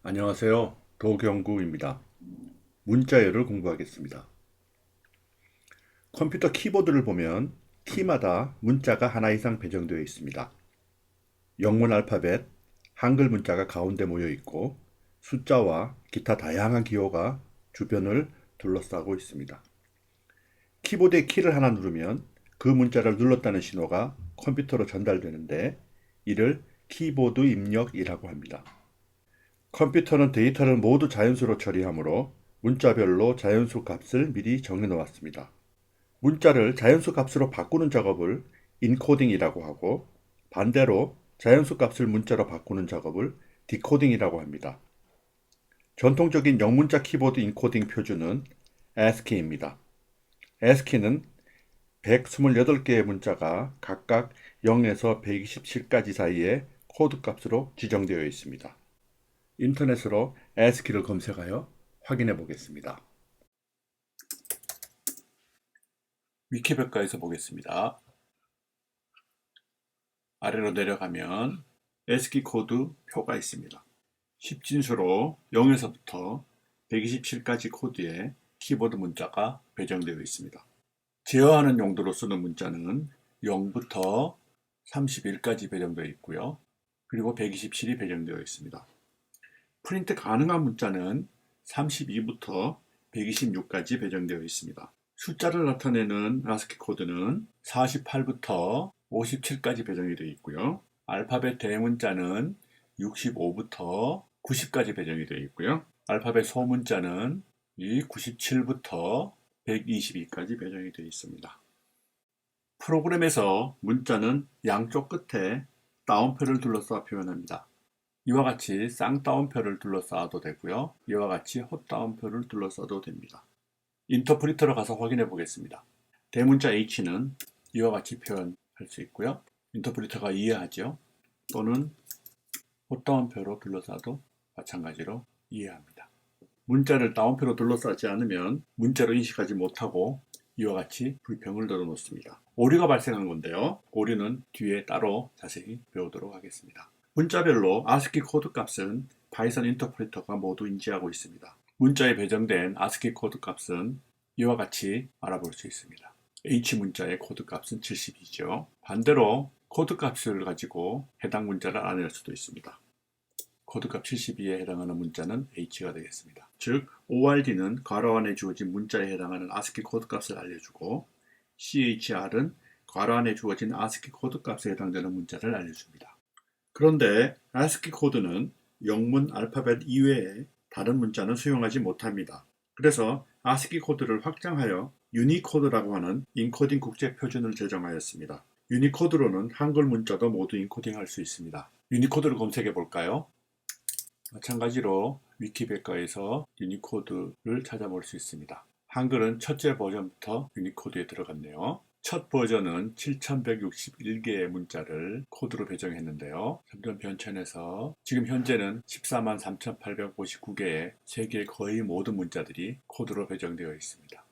안녕하세요. 도경구입니다. 문자열을 공부하겠습니다. 컴퓨터 키보드를 보면 키마다 문자가 하나 이상 배정되어 있습니다. 영문 알파벳, 한글 문자가 가운데 모여 있고 숫자와 기타 다양한 기호가 주변을 둘러싸고 있습니다. 키보드의 키를 하나 누르면 그 문자를 눌렀다는 신호가 컴퓨터로 전달되는데 이를 키보드 입력이라고 합니다. 컴퓨터는 데이터를 모두 자연수로 처리하므로 문자별로 자연수 값을 미리 정해 놓았습니다. 문자를 자연수 값으로 바꾸는 작업을 인코딩이라고 하고 반대로 자연수 값을 문자로 바꾸는 작업을 디코딩이라고 합니다. 전통적인 영문자 키보드 인코딩 표준은 ASCII입니다. ASCII는 128개의 문자가 각각 0에서 127까지 사이의 코드 값으로 지정되어 있습니다. 인터넷으로 ASCII를 검색하여 확인해 보겠습니다. 위키백과에서 보겠습니다. 아래로 내려가면 ASCII 코드 표가 있습니다. 10진수로 0에서부터 127까지 코드에 키보드 문자가 배정되어 있습니다. 제어하는 용도로 쓰는 문자는 0부터 31까지 배정되어 있고요. 그리고 127이 배정되어 있습니다. 프린트 가능한 문자는 32부터 126까지 배정되어 있습니다. 숫자를 나타내는 ASCII 코드는 48부터 57까지 배정이 되어 있고요. 알파벳 대문자는 65부터 90까지 배정이 되어 있고요. 알파벳 소문자는 97부터 122까지 배정이 되어 있습니다. 프로그램에서 문자는 양쪽 끝에 따옴표를 둘러싸 표현합니다. 이와 같이 쌍따옴표를 둘러싸도 되고요. 이와 같이 헛따옴표를 둘러싸도 됩니다. 인터프리터로 가서 확인해 보겠습니다. 대문자 H는 이와 같이 표현할 수 있고요. 인터프리터가 이해하죠. 또는 헛따옴표로 둘러싸도 마찬가지로 이해합니다. 문자를 따옴표로 둘러싸지 않으면 문자로 인식하지 못하고 이와 같이 불평을 넣어놓습니다. 오류가 발생한 건데요. 오류는 뒤에 따로 자세히 배우도록 하겠습니다. 문자별로 ASCII 코드 값은 파이썬 인터프리터가 모두 인지하고 있습니다. 문자에 배정된 ASCII 코드 값은 이와 같이 알아볼 수 있습니다. H 문자의 코드 값은 70이죠. 반대로 코드 값을 가지고 해당 문자를 알아낼 수도 있습니다. 코드값 72에 해당하는 문자는 H가 되겠습니다. 즉, ORD는 괄호 안에 주어진 문자에 해당하는 ASCII 코드 값을 알려주고 CHR은 괄호 안에 주어진 ASCII 코드 값에 해당되는 문자를 알려줍니다. 그런데 ASCII 코드는 영문 알파벳 이외에 다른 문자는 수용하지 못합니다. 그래서 ASCII 코드를 확장하여 유니코드라고 하는 인코딩 국제 표준을 제정하였습니다. 유니코드로는 한글 문자도 모두 인코딩할 수 있습니다. 유니코드를 검색해 볼까요? 마찬가지로 위키백과에서 유니코드를 찾아볼 수 있습니다. 한글은 첫째 버전부터 유니코드에 들어갔네요. 첫 버전은 7161개의 문자를 코드로 배정했는데요. 점점 변천해서 지금 현재는 14만 3859개의 세계의 거의 모든 문자들이 코드로 배정되어 있습니다.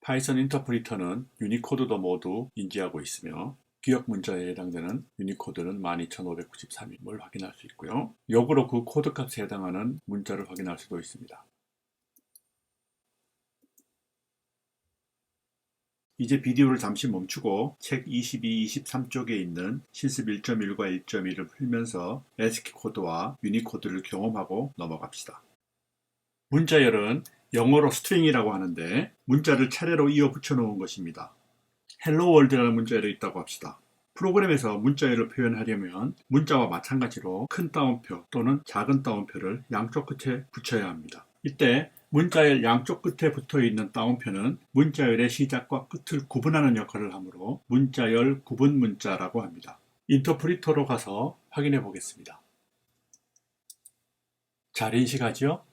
파이썬 인터프리터는 유니코드도 모두 인지하고 있으며 기억 문자에 해당되는 유니코드는 12593임을 확인할 수 있고요. 역으로 그 코드 값에 해당하는 문자를 확인할 수도 있습니다. 이제 비디오를 잠시 멈추고 책 22, 23쪽에 있는 실습 1.1과 1.2를 풀면서 ASCII 코드와 유니코드를 경험하고 넘어갑시다. 문자열은 영어로 스트링이라고 하는데 문자를 차례로 이어 붙여놓은 것입니다. 헬로 월드라는 문자열이 있다고 합시다. 프로그램에서 문자열을 표현하려면 문자와 마찬가지로 큰 따옴표 또는 작은 따옴표를 양쪽 끝에 붙여야 합니다. 이때 문자열 양쪽 끝에 붙어있는 따옴표는 문자열의 시작과 끝을 구분하는 역할을 하므로 문자열 구분 문자라고 합니다. 인터프리터로 가서 확인해 보겠습니다. 잘 인식하죠?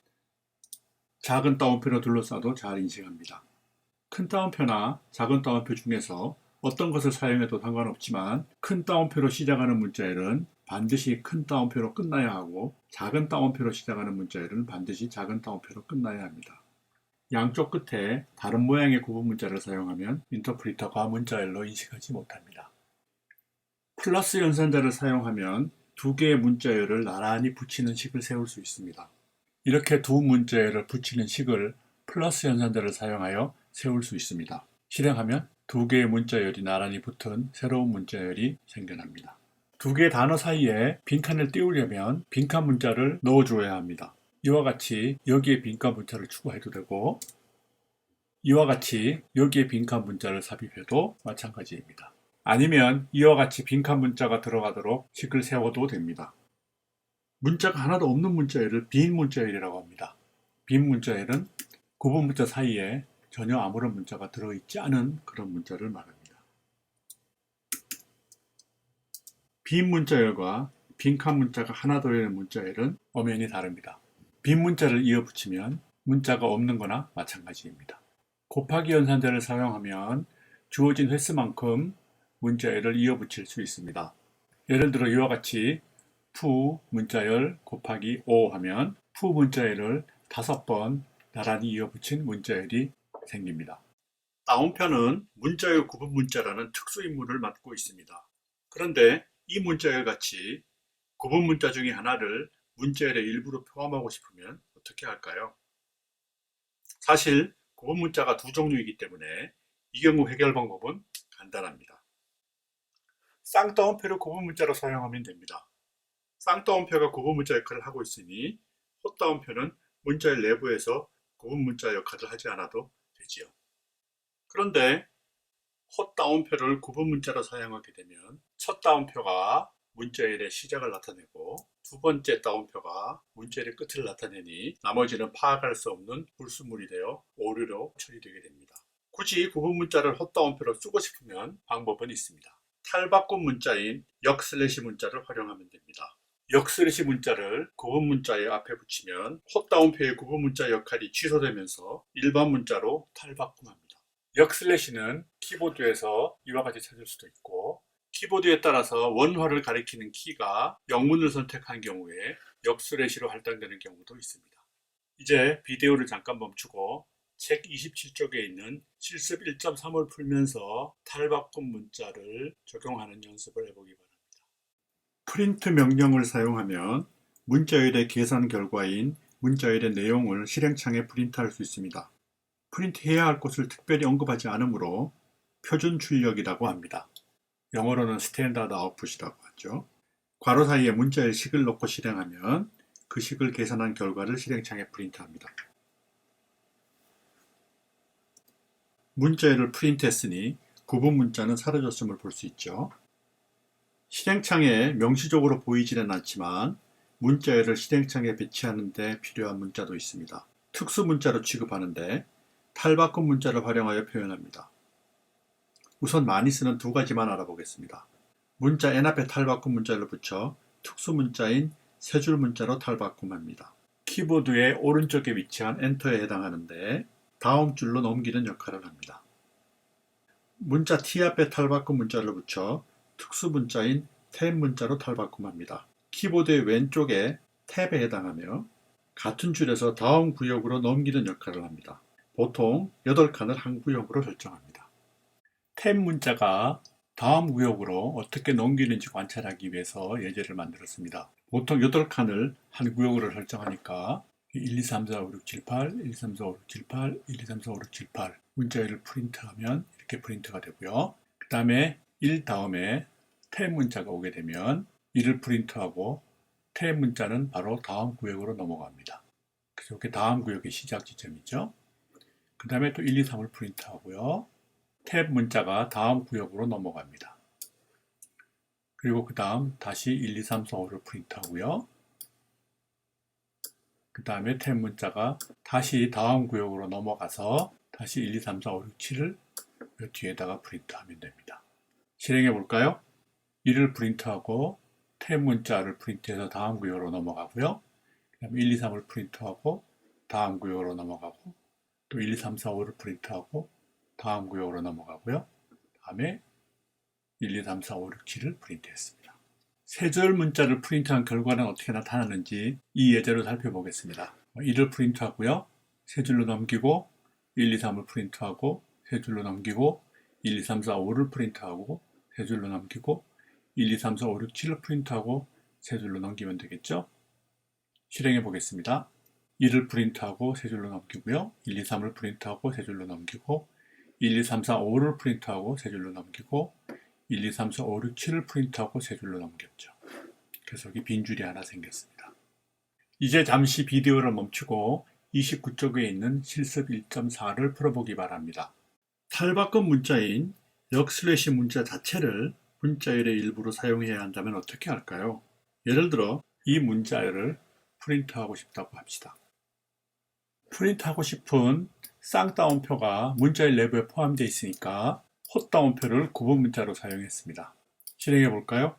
작은 따옴표로 둘러싸도 잘 인식합니다. 큰 따옴표나 작은 따옴표 중에서 어떤 것을 사용해도 상관없지만 큰 따옴표로 시작하는 문자열은 반드시 큰 따옴표로 끝나야 하고 작은 따옴표로 시작하는 문자열은 반드시 작은 따옴표로 끝나야 합니다. 양쪽 끝에 다른 모양의 구분 문자를 사용하면 인터프리터가 문자열로 인식하지 못합니다. 플러스 연산자를 사용하면 두 개의 문자열을 나란히 붙이는 식을 세울 수 있습니다. 이렇게 두 문자열을 붙이는 식을 플러스 연산자를 사용하여 세울 수 있습니다. 실행하면 두 개의 문자열이 나란히 붙은 새로운 문자열이 생겨납니다. 두 개의 단어 사이에 빈칸을 띄우려면 빈칸 문자를 넣어줘야 합니다. 이와 같이 여기에 빈칸 문자를 추가해도 되고, 이와 같이 여기에 빈칸 문자를 삽입해도 마찬가지입니다. 아니면 이와 같이 빈칸 문자가 들어가도록 식을 세워도 됩니다. 문자가 하나도 없는 문자열을 빈 문자열이라고 합니다. 빈 문자열은 구분 문자 사이에 전혀 아무런 문자가 들어있지 않은 그런 문자를 말합니다. 빈 문자열과 빈칸 문자가 하나 더되는 문자열은 엄연히 다릅니다. 빈 문자를 이어 붙이면 문자가 없는 거나 마찬가지입니다. 곱하기 연산자를 사용하면 주어진 횟수만큼 문자열을 이어 붙일 수 있습니다. 예를 들어 이와 같이 푸 문자열 곱하기 5 하면 푸 문자열을 5번 나란히 이어 붙인 문자열이 생깁니다. 다운표는 문자열 구분 문자라는 특수 임무를 맡고 있습니다. 그런데 이 문자열 같이 구분 문자 중에 하나를 문자열의 일부로 포함하고 싶으면 어떻게 할까요? 사실 구분 문자가 두 종류이기 때문에 이 경우 해결 방법은 간단합니다. 쌍따옴표를 구분 문자로 사용하면 됩니다. 쌍따옴표가 구분 문자 역할을 하고 있으니 헛따옴표는 문자열 내부에서 구분 문자 역할을 하지 않아도 되지요. 그런데 헛따옴표를 구분 문자로 사용하게 되면 첫 따옴표가 문자열의 시작을 나타내고 두 번째 따옴표가 문자열의 끝을 나타내니 나머지는 파악할 수 없는 불순물이 되어 오류로 처리되게 됩니다. 굳이 구분 문자를 헛따옴표로 쓰고 싶으면 방법은 있습니다. 탈바꿈 문자인 역/ 문자를 활용하면 됩니다. 역/ 문자를 구분 문자의 앞에 붙이면 헛따옴표의 구분 문자 역할이 취소되면서 일반 문자로 탈바꿈합니다. 역/는 키보드에서 이와 같이 찾을 수도 있고, 키보드에 따라서 원화를 가리키는 키가 영문을 선택한 경우에 역/로 할당되는 경우도 있습니다. 이제 비디오를 잠깐 멈추고 책 27쪽에 있는 실습 1.3을 풀면서 탈바꿈 문자를 적용하는 연습을 해보기 바랍니다. 프린트 명령을 사용하면 문자열의 계산 결과인 문자열의 내용을 실행창에 프린트할 수 있습니다. 프린트해야 할 곳을 특별히 언급하지 않으므로 표준 출력이라고 합니다. 영어로는 스탠다드 아웃풋이라고 하죠. 괄호 사이에 문자열 식을 넣고 실행하면 그 식을 계산한 결과를 실행창에 프린트합니다. 문자열을 프린트했으니 구분 문자는 사라졌음을 볼 수 있죠. 실행창에 명시적으로 보이지는 않지만 문자열을 실행창에 배치하는 데 필요한 문자도 있습니다. 특수 문자로 취급하는데 탈바꿈 문자를 활용하여 표현합니다. 우선 많이 쓰는 두 가지만 알아보겠습니다. 문자 n 앞에 탈바꿈 문자를 붙여 특수 문자인 세 줄 문자로 탈바꿈합니다. 키보드의 오른쪽에 위치한 엔터에 해당하는데 다음 줄로 넘기는 역할을 합니다. 문자 t 앞에 탈바꿈 문자를 붙여 특수 문자인 탭 문자로 탈바꿈합니다. 키보드의 왼쪽에 탭에 해당하며 같은 줄에서 다음 구역으로 넘기는 역할을 합니다. 보통 8칸을 한 구역으로 설정합니다. 탭 문자가 다음 구역으로 어떻게 넘기는지 관찰하기 위해서 예제를 만들었습니다. 보통 8칸을 한 구역으로 설정하니까 1, 2, 3, 4, 5, 6, 7, 8, 1, 2, 3, 4, 5, 6, 7, 8, 1, 2, 3, 4, 5, 6, 7, 8 문자열을 프린트하면 이렇게 프린트가 되고요. 그 다음에 1 다음에 탭 문자가 오게 되면 1을 프린트하고 탭 문자는 바로 다음 구역으로 넘어갑니다. 그래서 이렇게 다음 구역의 시작 지점이죠. 그 다음에 또 1, 2, 3을 프린트하고요. 탭 문자가 다음 구역으로 넘어갑니다. 그리고 그 다음 다시 1, 2, 3, 4, 5를 프린트하고요. 그 다음에 탭 문자가 다시 다음 구역으로 넘어가서 다시 1, 2, 3, 4, 5, 6, 7을 뒤에다가 프린트하면 됩니다. 실행해 볼까요? 1을 프린트하고 탭 문자를 프린트해서 다음 구역으로 넘어가고요. 그 다음에 1, 2, 3을 프린트하고 다음 구역으로 넘어가고 또 1, 2, 3, 4, 5를 프린트하고 다음 구역으로 넘어가고요. 다음에 1, 2, 3, 4, 5, 6, 7을 프린트했습니다. 세 줄 문자를 프린트한 결과는 어떻게 나타나는지 이 예제로 살펴보겠습니다. 1을 프린트하고요. 세 줄로 넘기고 1, 2, 3을 프린트하고 세 줄로 넘기고 1, 2, 3, 4, 5를 프린트하고 세 줄로 넘기고 1, 2, 3, 4, 5, 6, 7을 프린트하고 세 줄로 넘기면 되겠죠? 실행해 보겠습니다. 1을 프린트하고 세 줄로 넘기고요. 1, 2, 3을 프린트하고 세 줄로 넘기고 1, 2, 3, 4, 5를 프린트하고 세 줄로 넘기고 1, 2, 3, 4, 5, 6, 7을 프린트하고 세 줄로 넘겼죠. 그래서 여기 빈 줄이 하나 생겼습니다. 이제 잠시 비디오를 멈추고 29쪽에 있는 실습 1.4를 풀어보기 바랍니다. 탈바꿈 문자인 역슬래시 문자 자체를 문자열의 일부로 사용해야 한다면 어떻게 할까요? 예를 들어 이 문자열을 프린트하고 싶다고 합시다. 프린트하고 싶은 쌍따옴표가 문자열 내부에 포함되어 있으니까 헛따옴표를 구분 문자로 사용했습니다. 실행해 볼까요?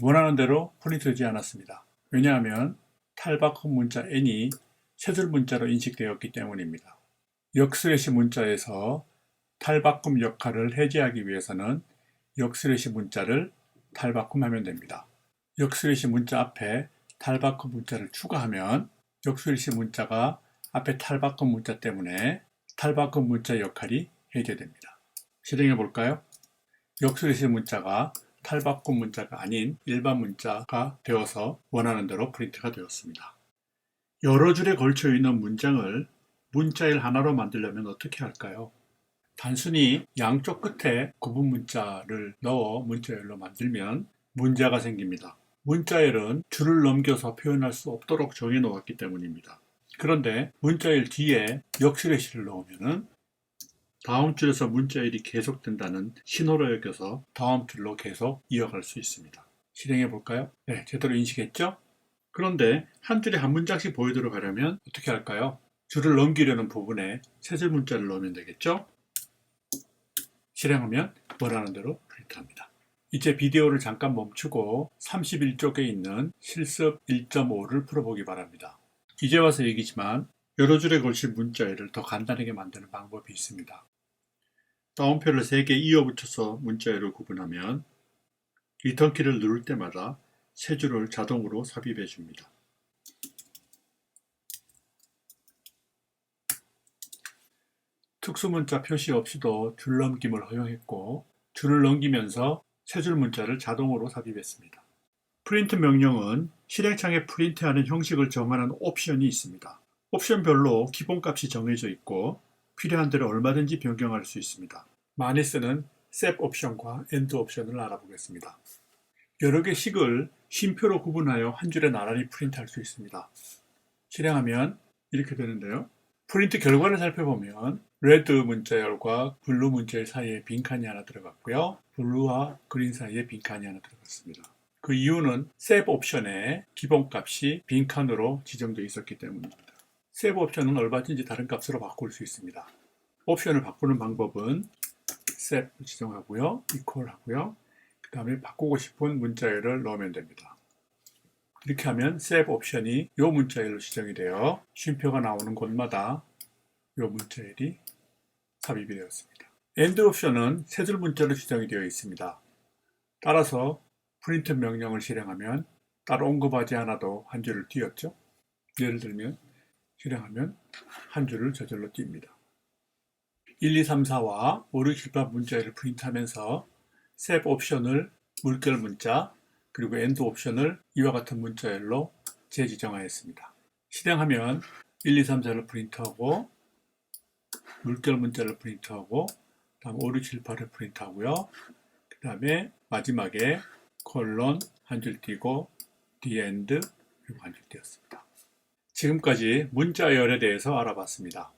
원하는 대로 프린트되지 않았습니다. 왜냐하면 탈바꿈 문자 n이 세 줄 문자로 인식되었기 때문입니다. 역슬래시 문자에서 탈바꿈 역할을 해제하기 위해서는 역슬래시 문자를 탈바꿈하면 됩니다. 역슬래시 문자 앞에 탈바꿈 문자를 추가하면 역슬래시 문자가 앞에 탈바꿈 문자 때문에 탈바꿈 문자 역할이 해제됩니다. 실행해 볼까요? 역슬래시 문자가 탈바꿈 문자가 아닌 일반 문자가 되어서 원하는 대로 프린트가 되었습니다. 여러 줄에 걸쳐 있는 문장을 문자열 하나로 만들려면 어떻게 할까요? 단순히 양쪽 끝에 구분 문자를 넣어 문자열로 만들면 문제가 생깁니다. 문자열은 줄을 넘겨서 표현할 수 없도록 정해 놓았기 때문입니다. 그런데 문자열 뒤에 역슬래시를 넣으면 다음 줄에서 문자열이 계속된다는 신호로 여겨서 다음 줄로 계속 이어갈 수 있습니다. 실행해 볼까요? 네, 제대로 인식했죠? 그런데 한 줄에 한 문장씩 보이도록 하려면 어떻게 할까요? 줄을 넘기려는 부분에 세 줄 문자를 넣으면 되겠죠? 실행하면 원하는 대로 프린트합니다. 이제 비디오를 잠깐 멈추고 31쪽에 있는 실습 1.5를 풀어보기 바랍니다. 이제 와서 얘기지만 여러 줄에 걸친 문자열을 더 간단하게 만드는 방법이 있습니다. 따옴표를 3개 이어 붙여서 문자열을 구분하면 리턴 키를 누를 때마다 세 줄을 자동으로 삽입해 줍니다. 특수문자 표시 없이도 줄넘김을 허용했고 줄을 넘기면서 세 줄 문자를 자동으로 삽입했습니다. 프린트 명령은 실행창에 프린트하는 형식을 정하는 옵션이 있습니다. 옵션별로 기본값이 정해져 있고 필요한 대로 얼마든지 변경할 수 있습니다. 많이 쓰는 셋 옵션과 엔드 옵션을 알아보겠습니다. 여러 개 식을 쉼표로 구분하여 한 줄에 나란히 프린트할 수 있습니다. 실행하면 이렇게 되는데요. 프린트 결과를 살펴보면 레드 문자열과 블루 문자열 사이에 빈칸이 하나 들어갔고요. 블루와 그린 사이에 빈칸이 하나 들어갔습니다. 그 이유는 셋 옵션의 기본값이 빈칸으로 지정되어 있었기 때문입니다. 셋 옵션은 얼마든지 다른 값으로 바꿀 수 있습니다. 옵션을 바꾸는 방법은 셋을 지정하고요. 이퀄 하고요. 그 다음에 바꾸고 싶은 문자열을 넣으면 됩니다. 이렇게 하면 셋 옵션이 이 문자열로 지정이 되어 쉼표가 나오는 곳마다 이 문자열이 삽입이 되었습니다. 엔드 옵션은 세 줄 문자로 지정이 되어 있습니다. 따라서 프린트 명령을 실행하면 따로 언급하지 않아도 한 줄을 띄었죠. 예를 들면 실행하면 한 줄을 저절로 띱니다. 1, 2, 3, 4와 5, 6, 7, 8 문자열을 프린트하면서 셋 옵션을 물결 문자 그리고 엔드 옵션을 이와 같은 문자열로 재지정하였습니다. 실행하면 1, 2, 3, 4를 프린트하고 물결 문자를 프린트하고 다음 5, 6, 7, 8을 프린트하고요. 그 다음에 마지막에 콜론 한 줄 띄고 the end 그리고 한 줄 띄었습니다. 지금까지 문자열에 대해서 알아봤습니다.